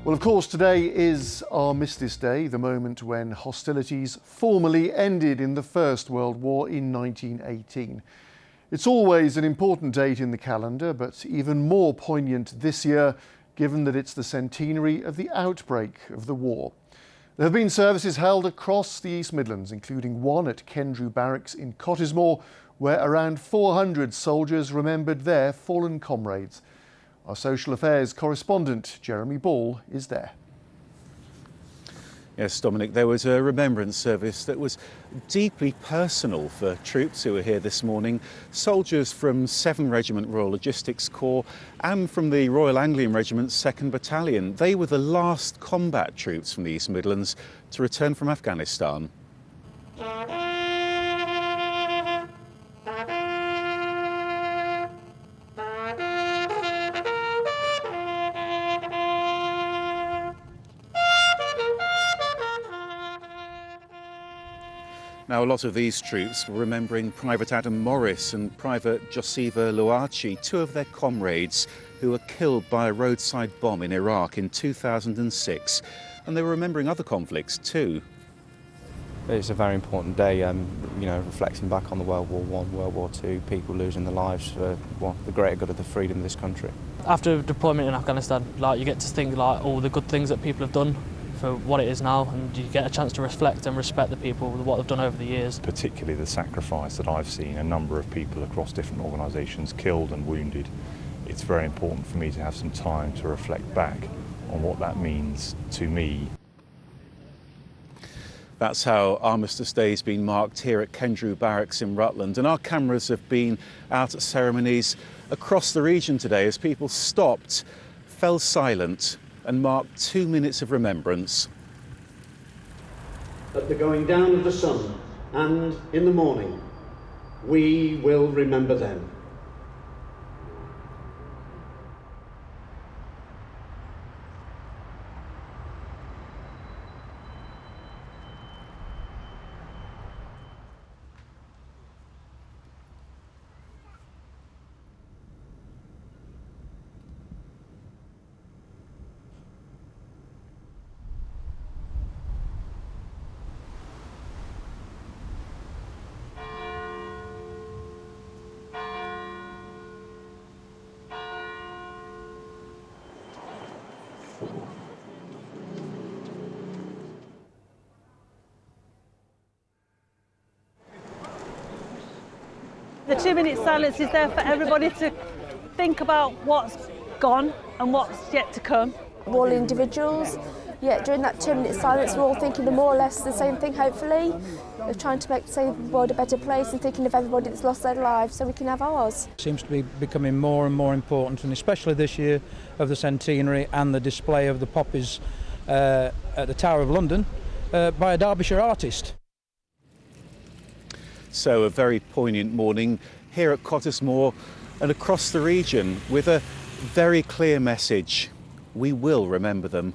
Well, of course, today is Armistice Day, the moment when hostilities formally ended in the First World War in 1918. It's always an important date in the calendar, but even more poignant this year, given that it's the centenary of the outbreak of the war. There have been services held across the East Midlands, including one at Kendrew Barracks in Cottesmore, where around 400 soldiers remembered their fallen comrades. Our social affairs correspondent, Jeremy Ball, is there. Yes, Dominic, there was a remembrance service that was deeply personal for troops who were here this morning. Soldiers from 7 Regiment Royal Logistics Corps and from the Royal Anglian Regiment's 2nd Battalion. They were the last combat troops from the East Midlands to return from Afghanistan. Now, a lot of these troops were remembering Private Adam Morris and Private Josiva Luachi, 2 of their comrades who were killed by a roadside bomb in Iraq in 2006. And they were remembering other conflicts too. It's a very important day, reflecting back on the World War I, World War II, people losing their lives for the greater good of the freedom of this country. After deployment in Afghanistan, you get to think all the good things that people have done for what it is now, and you get a chance to reflect and respect the people, what they've done over the years. Particularly the sacrifice that I've seen, a number of people across different organisations killed and wounded. It's very important for me to have some time to reflect back on what that means to me. That's how Armistice Day has been marked here at Kendrew Barracks in Rutland, and our cameras have been out at ceremonies across the region today as people stopped, fell silent and marked 2 minutes of remembrance. At the going down of the sun and in the morning, we will remember them. The 2-minute silence is there for everybody to think about what's gone and what's yet to come. We're all individuals, yet during that 2-minute silence we're all thinking of more or less the same thing, hopefully. We're trying to make the world a better place and thinking of everybody that's lost their lives so we can have ours. It seems to be becoming more and more important, and especially this year of the centenary and the display of the poppies at the Tower of London by a Derbyshire artist. So a very poignant morning here at Cottesmore and across the region with a very clear message. We will remember them.